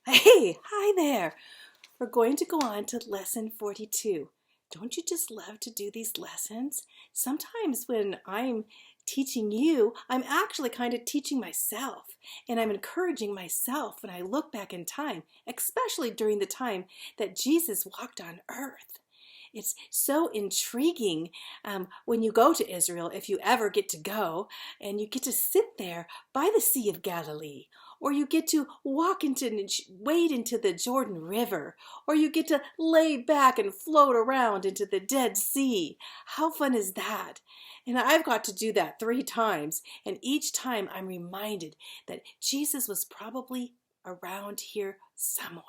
Hey, hi there. We're going to go on to lesson 42. Don't you just love to do these lessons? Sometimes when I'm teaching you, I'm actually kind of teaching myself, and I'm encouraging myself when I look back in time, especially during the time that Jesus walked on earth. It's so intriguing when you go to Israel, if you ever get to go, and you get to sit there by the Sea of Galilee, or you get to wade into the Jordan River, or you get to lay back and float around into the Dead Sea. How fun is that? And I've got to do that 3 times, and each time I'm reminded that Jesus was probably around here somewhere.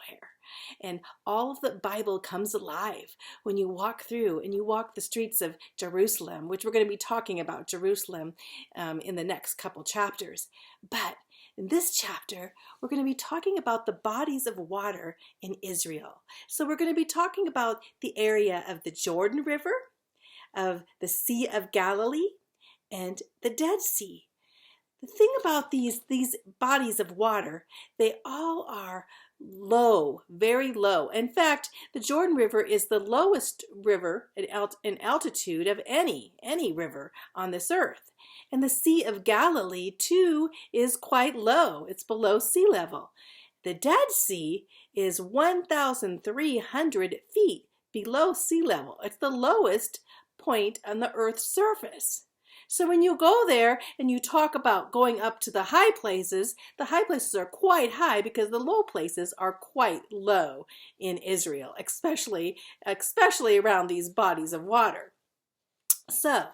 And all of the Bible comes alive when you walk through and you walk the streets of Jerusalem, which we're going to be talking about Jerusalem in the next couple chapters. But in this chapter, we're going to be talking about the bodies of water in Israel. So we're going to be talking about the area of the Jordan River, of the Sea of Galilee, and the Dead Sea. The thing about these bodies of water, they all are low, very low. In fact, the Jordan River is the lowest river in altitude of any river on this earth. And the Sea of Galilee, too, is quite low. It's below sea level. The Dead Sea is 1,300 feet below sea level. It's the lowest point on the earth's surface. So when you go there and you talk about going up to the high places are quite high because the low places are quite low in Israel, especially around these bodies of water. So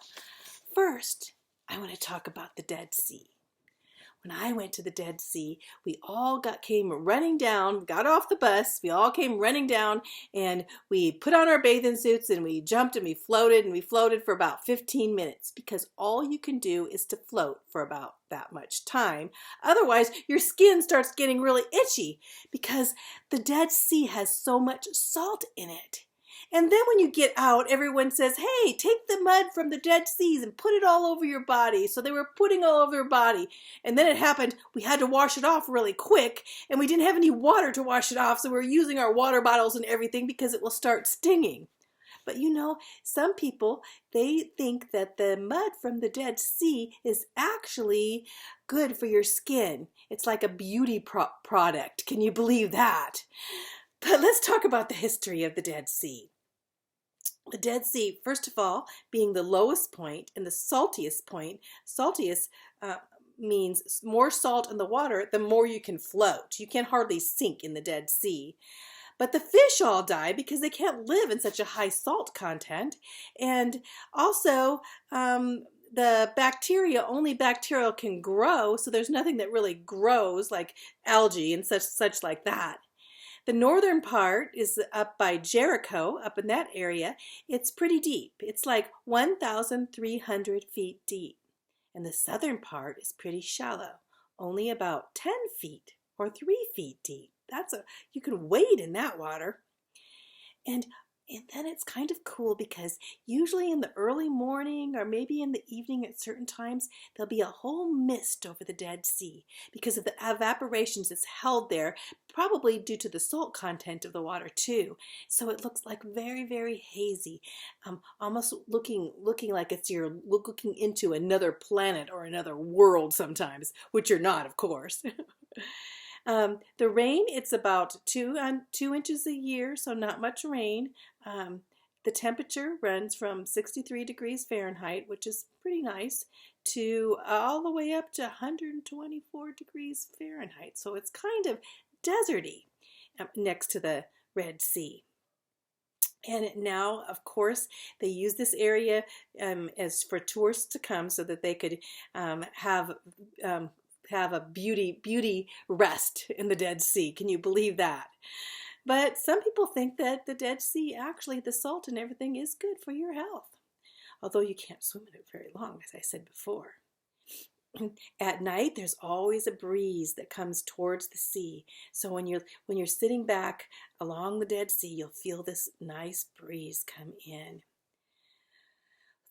first, I want to talk about the Dead Sea. When I went to the Dead Sea, we all came running down, got off the bus, we all came running down, and we put on our bathing suits, and we jumped, and we floated for about 15 minutes, because all you can do is to float for about that much time. Otherwise, your skin starts getting really itchy, because the Dead Sea has so much salt in it. And then when you get out, everyone says, hey, take the mud from the Dead Seas and put it all over your body. So they were putting all over their body. And then it happened, we had to wash it off really quick, and we didn't have any water to wash it off, so we're using our water bottles and everything because it will start stinging. But you know, some people, they think that the mud from the Dead Sea is actually good for your skin. It's like a beauty product. Can you believe that? But let's talk about the history of the Dead Sea. The Dead Sea, first of all, being the lowest point and the saltiest point. Saltiest means more salt in the water, the more you can float. You can hardly sink in the Dead Sea. But the fish all die because they can't live in such a high salt content. And also, the bacteria, only bacteria can grow, so there's nothing that really grows like algae and such like that. The northern part is up by Jericho, up in that area. It's pretty deep. It's like 1,300 feet deep. And the southern part is pretty shallow, only about 10 feet or 3 feet deep. You can wade in that water. And then it's kind of cool because usually in the early morning or maybe in the evening at certain times, there'll be a whole mist over the Dead Sea because of the evaporations that's held there, probably due to the salt content of the water too. So it looks like very, very hazy, almost looking like you're looking into another planet or another world sometimes, which you're not, of course. The rain, it's about 2 inches a year, so not much rain. The temperature runs from 63 degrees Fahrenheit, which is pretty nice, to all the way up to 124 degrees Fahrenheit. So it's kind of deserty next to the Red Sea. And now, of course, they use this area as for tourists to come so that they could have a beauty rest in the Dead Sea. Can you believe that? But some people think that the Dead Sea, actually the salt and everything, is good for your health. Although you can't swim in it very long, as I said before. At night, there's always a breeze that comes towards the sea. So when you're sitting back along the Dead Sea, you'll feel this nice breeze come in.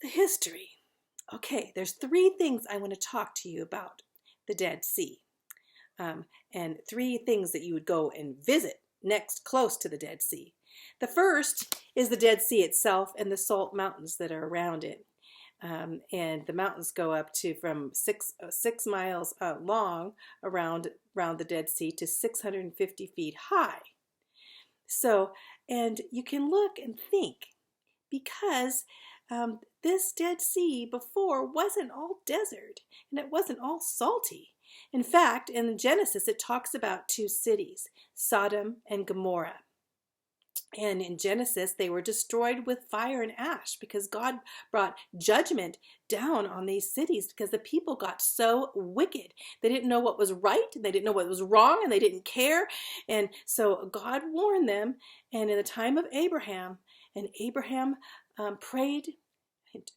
The history. Okay, there's 3 things I want to talk to you about the Dead Sea. and 3 things that you would go and visit next close to the Dead Sea. The first is the Dead Sea itself and the salt mountains that are around it. And the mountains go up to from 6 miles long around the Dead Sea to 650 feet high. So, and you can look and think, because this Dead Sea before wasn't all desert and it wasn't all salty. In fact, in Genesis, it talks about 2 cities, Sodom and Gomorrah. And in Genesis, they were destroyed with fire and ash because God brought judgment down on these cities because the people got so wicked. They didn't know what was right, and they didn't know what was wrong, and they didn't care. And so God warned them. And in the time of Abraham, prayed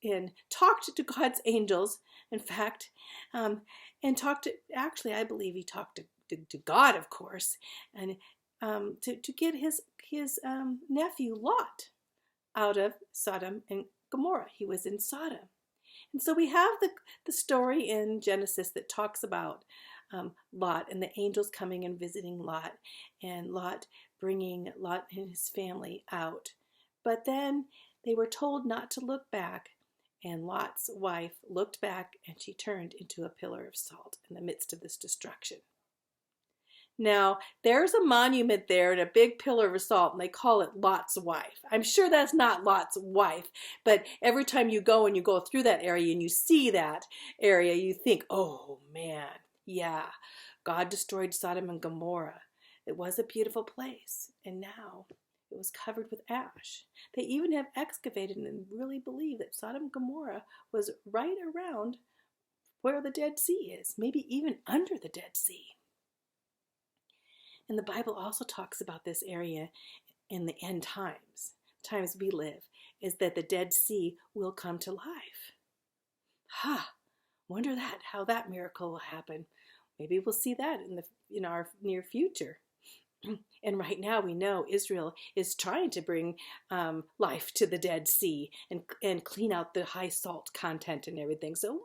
and talked to God's angels, in fact, and talked to, actually, I believe he talked to God, of course, and to get his nephew Lot out of Sodom and Gomorrah. He was in Sodom. And so we have the story in Genesis that talks about Lot and the angels coming and visiting Lot, and Lot bringing Lot and his family out. But then they were told not to look back, and Lot's wife looked back, and she turned into a pillar of salt in the midst of this destruction. Now, there's a monument there and a big pillar of salt, and they call it Lot's wife. I'm sure that's not Lot's wife, but every time you go and you go through that area and you see that area, you think, oh man, yeah, God destroyed Sodom and Gomorrah. It was a beautiful place, and now it was covered with ash. They even have excavated and really believe that Sodom and Gomorrah was right around where the Dead Sea is, maybe even under the Dead Sea. And the Bible also talks about this area in the end times we live, is that the Dead Sea will come to life. Wonder how that miracle will happen. Maybe we'll see that in our near future. And right now we know Israel is trying to bring life to the Dead Sea and clean out the high salt content and everything. So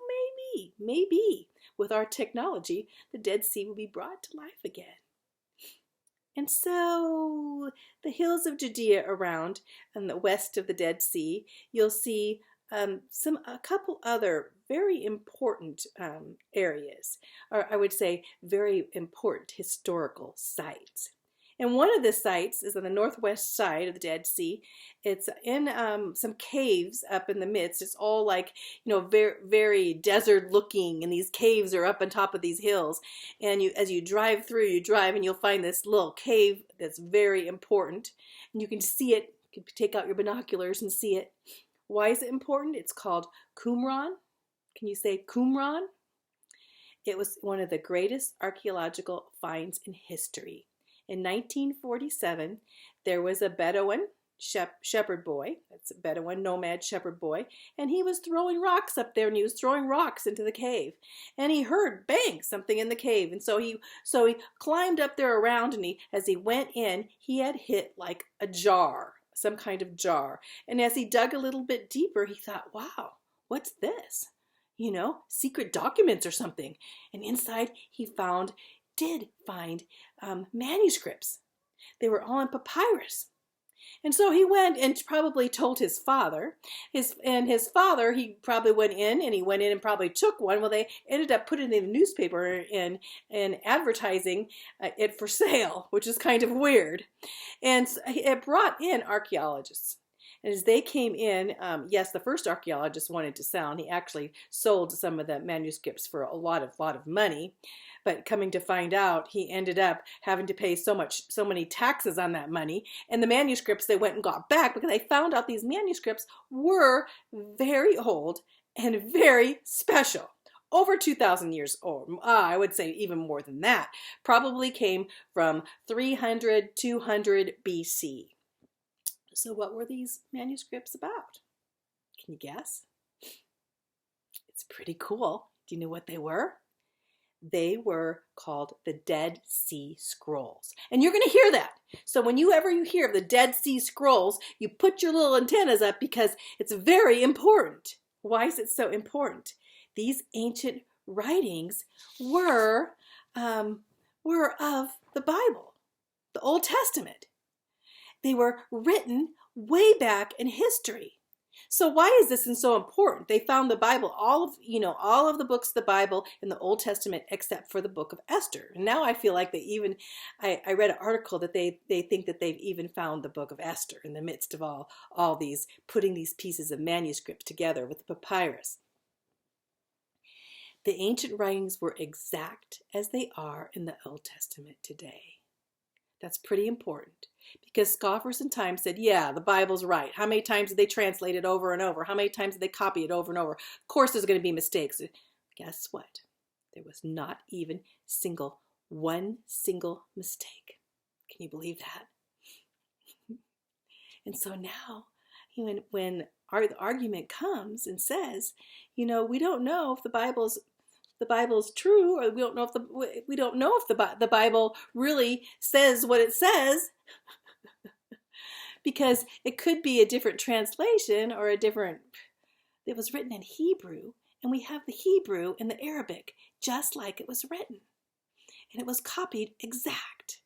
maybe with our technology, the Dead Sea will be brought to life again. And so the hills of Judea around and the west of the Dead Sea, you'll see a couple other very important areas, or I would say very important historical sites. And one of the sites is on the northwest side of the Dead Sea. It's in some caves up in the midst. It's all like, very, very desert looking, and these caves are up on top of these hills. And as you drive and you'll find this little cave that's very important. And you can see it. You can take out your binoculars and see it. Why is it important? It's called Qumran. Can you say Qumran? It was one of the greatest archaeological finds in history. In 1947, there was a Bedouin shepherd boy, that's a Bedouin nomad shepherd boy, and he was throwing rocks up there, and he was throwing rocks into the cave. And he heard, bang, something in the cave. And so he climbed up there around, and as he went in, he had hit like a jar, some kind of jar. And as he dug a little bit deeper, he thought, wow, what's this? Secret documents or something. And inside he did find manuscripts. They were all in papyrus. And so he went and probably told his father. His father, he probably went in and probably took one. Well, they ended up putting it in the newspaper and advertising it for sale, which is kind of weird. And it brought in archaeologists. And as they came in, yes, the first archaeologist wanted to sell, and he actually sold some of the manuscripts for a lot of money. But coming to find out, he ended up having to pay so many taxes on that money. And the manuscripts they went and got back, because they found out these manuscripts were very old and very special. Over 2,000 years old. I would say even more than that. Probably came from 300, 200 BC. So what were these manuscripts about? Can you guess? It's pretty cool. Do you know what they were? They were called the Dead Sea Scrolls. And you're going to hear that. So whenever you hear of the Dead Sea Scrolls, you put your little antennas up, because it's very important. Why is it so important? These ancient writings were were of the Bible, the Old Testament. They were written way back in history. So why is this so important? They found the Bible, all of the books of the Bible in the Old Testament except for the book of Esther. And now I feel like I read an article that they think that they've even found the book of Esther in the midst of all these, putting these pieces of manuscript together with the papyrus. The ancient writings were exact as they are in the Old Testament today. That's pretty important because scoffers in time said, yeah, the Bible's right. How many times did they translate it over and over? How many times did they copy it over and over? Of course there's going to be mistakes. Guess what? There was not even one single mistake. Can you believe that? And so now, when the argument comes and says, we don't know if the Bible's true, or we don't know if the Bible really says what it says, because it could be a different translation or it was written in Hebrew, and we have the Hebrew and the Arabic just like it was written, and it was copied exact.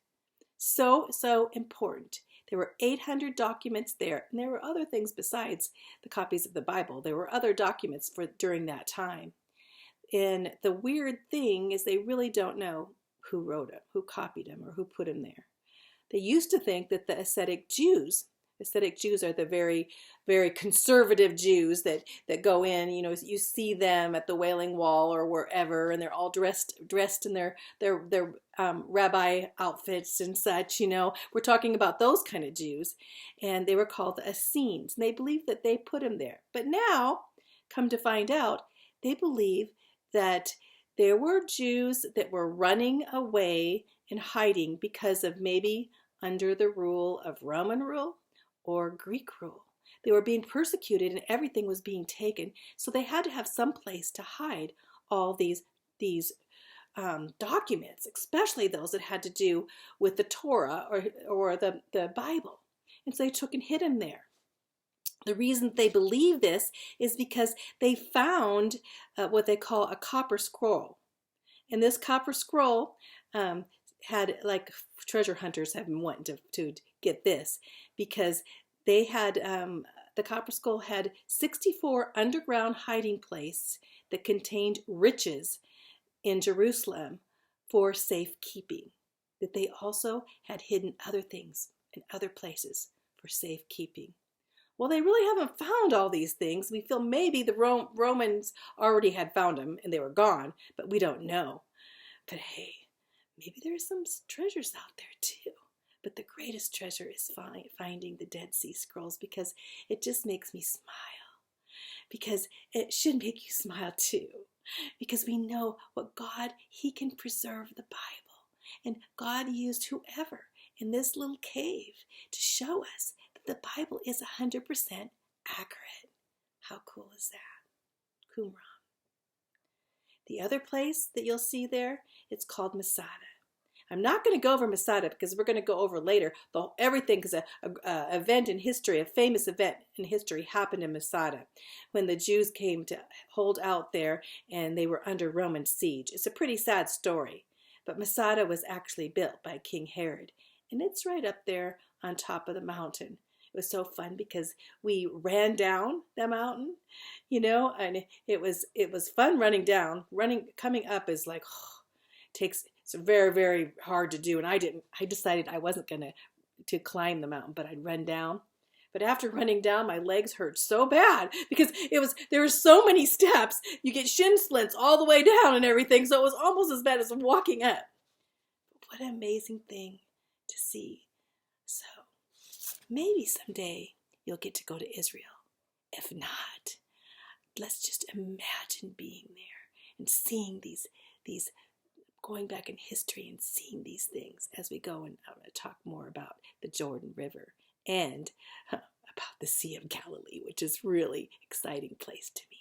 So important. There were 800 documents there, and there were other things besides the copies of the Bible. There were other documents during that time. And the weird thing is they really don't know who wrote them, who copied them, or who put them there. They used to think that the Hasidic Jews are the very, very conservative Jews that go in, you see them at the Wailing Wall or wherever, and they're all dressed in their rabbi outfits and such, We're talking about those kind of Jews, and they were called the Essenes, and they believed that they put them there. But now, come to find out, they believe that there were Jews that were running away and hiding because of maybe under the rule of Roman rule or Greek rule. They were being persecuted and everything was being taken. So they had to have some place to hide all these documents, especially those that had to do with the Torah or the Bible. And so they took and hid them there. The reason they believe this is because they found what they call a copper scroll. And this copper scroll had, like, treasure hunters have been wanting to get this, because they had, the copper scroll had 64 underground hiding places that contained riches in Jerusalem for safekeeping. That they also had hidden other things in other places for safekeeping. Well, they really haven't found all these things. We feel maybe the Romans already had found them and they were gone, but we don't know. But hey, maybe there's some treasures out there too. But the greatest treasure is finding the Dead Sea Scrolls, because it just makes me smile. Because it should make you smile too. Because we know what God, He can preserve the Bible. And God used whoever in this little cave to show us the Bible is 100% accurate. How cool is that? Qumran. The other place that you'll see there, it's called Masada. I'm not going to go over Masada because we're going to go over later. Everything, because a famous event in history happened in Masada when the Jews came to hold out there and they were under Roman siege. It's a pretty sad story, but Masada was actually built by King Herod, and it's right up there on top of the mountain. It was so fun because we ran down the mountain, and it was fun running down. Coming up is like, it's very, very hard to do. And I decided I wasn't going to climb the mountain, but I'd run down. But after running down, my legs hurt so bad because there were so many steps. You get shin splints all the way down and everything. So it was almost as bad as walking up. But what an amazing thing to see. So maybe someday you'll get to go to Israel. If not, let's just imagine being there and seeing these going back in history and seeing these things as we go, and I'm going to talk more about the Jordan River and about the Sea of Galilee, which is really exciting place to me.